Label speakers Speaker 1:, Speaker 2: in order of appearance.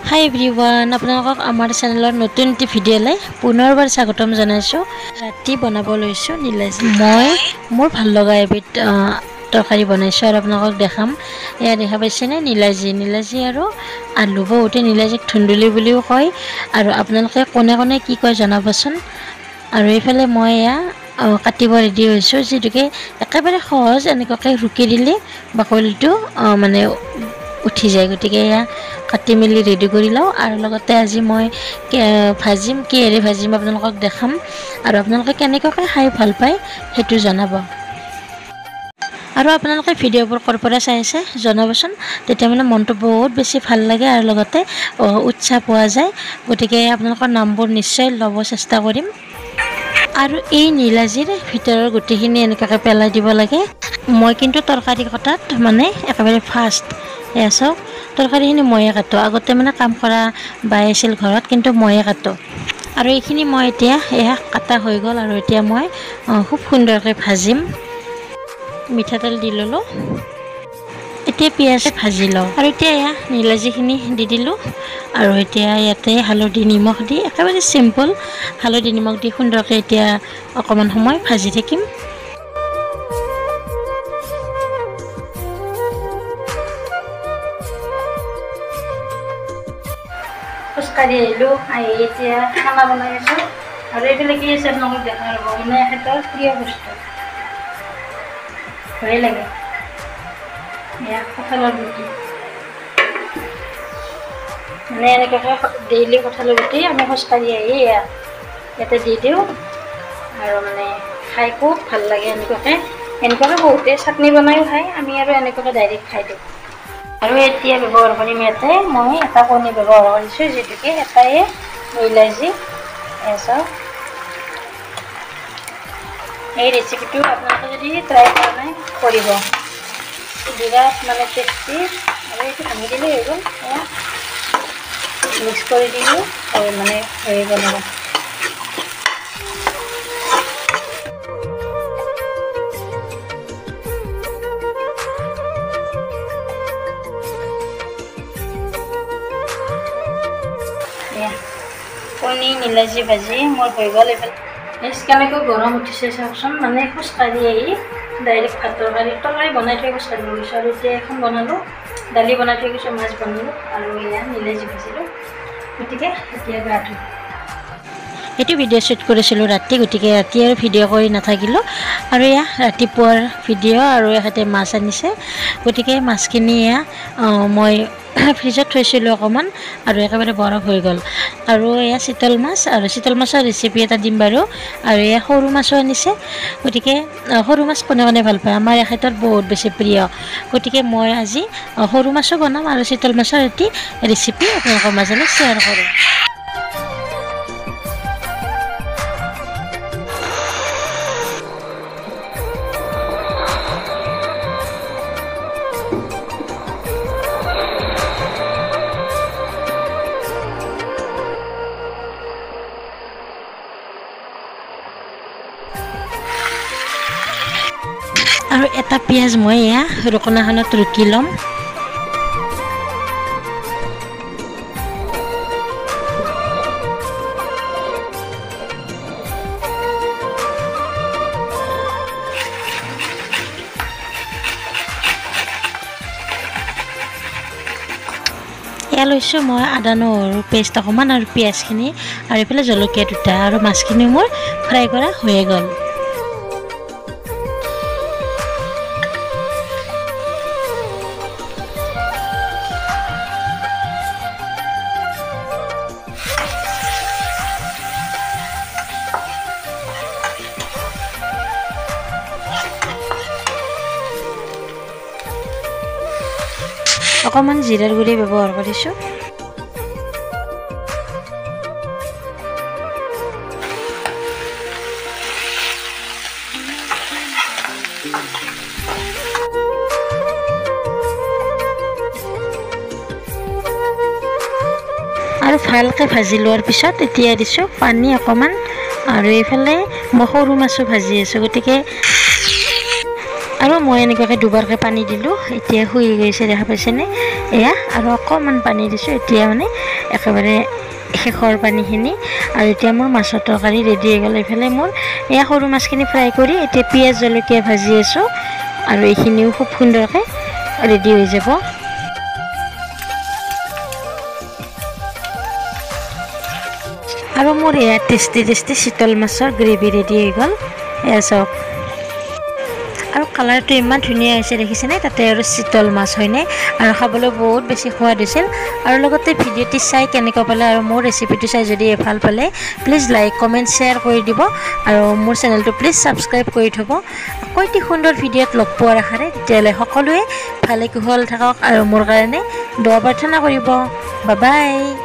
Speaker 1: হাই everyone, আপোনালোকক আমাৰ চেনেলৰ নতুন এটি ভিডিঅ'লৈ পুনৰবাৰ স্বাগতম জনাইছোঁ। ৰাতি বনাব লৈছোঁ নীলাজী। মই মোৰ ভাল লগা এবিধ তৰকাৰী বনাইছোঁ আৰু আপোনালোকক দেখাম। এয়া দেখা পাইছেনে, নীলাজী আৰু আলু। বহুতে নীলাজীক ধুন্দুলি বুলিও কয়, আৰু আপোনালোকে কোনে কোনে কি কয় জনাবচোন। আৰু এইফালে মই এয়া কাটিব ৰেডি হৈছোঁ, যিটোকে একেবাৰে সহজ। এনেকুৱাকৈ ৰুকি দিলে বাকলিটো মানে উঠি যায়। গতিকে এয়া কাটি মেলি ৰেডি কৰি লওঁ। আৰু লগতে আজি মই ভাজিম, কিহেৰে ভাজিম আপোনালোকক দেখাম, আৰু আপোনালোকে কেনেকুৱাকৈ খাই ভাল পায় সেইটো জনাব। আৰু আপোনালোকে ভিডিঅ'বোৰ ক'ৰ পৰা চাই আছে জনাবচোন, তেতিয়া মানে মনটো বহুত বেছি ভাল লাগে আৰু লগতে উৎসাহ পোৱা যায়। গতিকে আপোনালোকৰ নামবোৰ নিশ্চয় ল'ব চেষ্টা কৰিম। আৰু এই নীলাজীৰ ভিতৰৰ গোটেইখিনি এনেকুৱাকৈ পেলাই দিব লাগে। মই কিন্তু তৰকাৰী কটাত মানে একেবাৰে ফাৰ্ষ্ট। এয়া চাওক, তৰকাৰীখিনি ময়ে কাটোঁ। আগতে মানে কাম কৰা বাই আছিল ঘৰত, কিন্তু ময়ে কাটোঁ। আৰু এইখিনি মই এতিয়া এয়া কাটা হৈ গ'ল, আৰু এতিয়া মই খুব সুন্দৰকৈ ভাজিম। মিঠাতেল দি ল'লোঁ, এতিয়া পিঁয়াজ ভাজি লওঁ। আৰু এতিয়া এয়া নীলাজীখিনি দি দিলোঁ, আৰু এতিয়া ইয়াতে হালধি নিমখ দি একেবাৰে চিম্পুল হালধি নিমখ দি সুন্দৰকৈ এতিয়া অকণমান সময় ভাজি থাকিম। খোজকাঢ়ি আহিলোঁ, আহি এতিয়া খানা বনাই আছোঁ। আৰু এইফালে কি আছে আপোনালোকক দেখা ৰ'ব, মানে এখেতৰ প্ৰিয় বস্তু ভয়ে লাগে। এয়া কঁঠালৰ গুটি, মানে এনেকুৱাকৈ ডেইলি কঁঠালৰ গুটি আমি খোজকাঢ়ি আহি ইয়াতে দি দিওঁ, আৰু মানে খাই খুব ভাল লাগে। এনেকুৱাকৈ বহুতে চাটনি বনাইও খায়, আমি আৰু এনেকুৱাকৈ ডাইৰেক্ট খাই দিওঁ। আৰু এতিয়া ব্যৱহাৰ কৰিম, ইয়াতে মই এটা কণী ব্যৱহাৰ কৰিছোঁ, যিটোকে এটাই নীলাজী। চাওক, এই ৰেচিপিটো আপোনালোকে যদি ট্ৰাই কৰা নাই কৰিব, বিৰাট মানে টেষ্টি। আৰু এইটো ভাঙি দিলেই হৈ গ'ল, মিক্স কৰি দিলোঁ মানে হৈ গ'ল। কণী নীলাজী ভাজি মোৰ হৈ গ'ল। এইফালে কেনেকৈ গৰম উঠিছে চাওকচোন, মানে খোজকাঢ়ি আহি ডাইৰেক্ট ভাতৰ তৰকাৰী বনাই থৈ খোজকাঢ়িব গৈছোঁ। আৰু এতিয়া এখন বনালোঁ, দালি বনাই থৈ গৈছোঁ, মাছ বনালোঁ, আৰু এয়া নীলাজী ভাজিলোঁ। গতিকে এতিয়া গা ধুওঁ। এইটো ভিডিঅ' শ্বুট কৰিছিলোঁ ৰাতি, গতিকে ৰাতি আৰু ভিডিঅ' কৰি নাথাকিলোঁ। আৰু এয়া ৰাতিপুৱাৰ ভিডিঅ', আৰু এখেতে মাছ আনিছে, গতিকে মাছখিনি এয়া মই ফ্ৰিজত থৈছিলোঁ অকণমান, আৰু একেবাৰে বৰফ হৈ গ'ল। আৰু এয়া চিতল মাছ, আৰু চিতল মাছৰ ৰেচিপি এটা দিম বাৰু। আৰু এয়া সৰু মাছো আনিছে, গতিকে সৰু মাছ কোনে কোনে ভাল পায়, আমাৰ এখেতৰ বহুত বেছি প্ৰিয়। গতিকে মই আজি সৰু মাছো বনাম, আৰু চিতল মাছৰ এটি ৰেচিপি আপোনালোকৰ মাজলৈ শ্বেয়াৰ কৰোঁ। আৰু এটা পিঁয়াজ মই এয়া ৰুকনাখনত ৰুকি ল'ম। এয়া লৈছোঁ মই আদা নহৰু পেষ্ট অকণমান, আৰু পিঁয়াজখিনি, আৰু এইফালে জলকীয়া দুটা, আৰু মাছখিনি মোৰ ফ্ৰাই কৰা হৈয়ে গ'ল। অকণমান জিৰাৰ গুড়ি ব্যৱহাৰ কৰিছোঁ। আৰু ভালকৈ ভাজি লোৱাৰ পিছত এতিয়া দিছোঁ পানী অকণমান, আৰু এইফালে মই সৰু মাছো ভাজি আছোঁ, গতিকে আৰু মই এনেকুৱাকৈ দুবাৰকৈ পানী দিলোঁ এতিয়া শুই গৈছে দেখা পাইছেনে এয়া আৰু অকণমান পানী দিছোঁ এতিয়া মানে একেবাৰে শেষৰ পানীখিনি আৰু এতিয়া মোৰ মাছৰ তৰকাৰী ৰেডি হৈ গ'ল এইফালে মোৰ এয়া সৰু মাছখিনি ফ্ৰাই কৰি এতিয়া পিঁয়াজ জলকীয়া ভাজি আছোঁ আৰু এইখিনিও খুব সুন্দৰকৈ ৰেডি হৈ যাব আৰু মোৰ এয়া টেষ্টি চিতল মাছৰ গ্ৰেভি ৰেডি হৈ গ'ল এয়া চাওক আৰু কালাৰটো ইমান ধুনীয়া হৈছে দেখিছেনে তাতে আৰু চিতল মাছ হয়নে আৰু খাবলৈ বহুত বেছি সোৱাদ হৈছিল আৰু লগতে ভিডিঅ'টি চাই কেনেকুৱা পালে আৰু মোৰ ৰেচিপিটো চাই যদি ভাল পালে প্লিজ লাইক কমেণ্ট শ্বেয়াৰ কৰি দিব আৰু মোৰ চেনেলটো প্লিজ ছাবস্ক্ৰাইব কৰি থ'ব আকৌ এটি সুন্দৰ ভিডিঅ'ত লগ পোৱাৰ আশাৰে তেতিয়াহ'লে সকলোৱে ভালে কুশল থাকক আৰু মোৰ কাৰণে দোৱা প্ৰাৰ্থনা কৰিব বাই বাই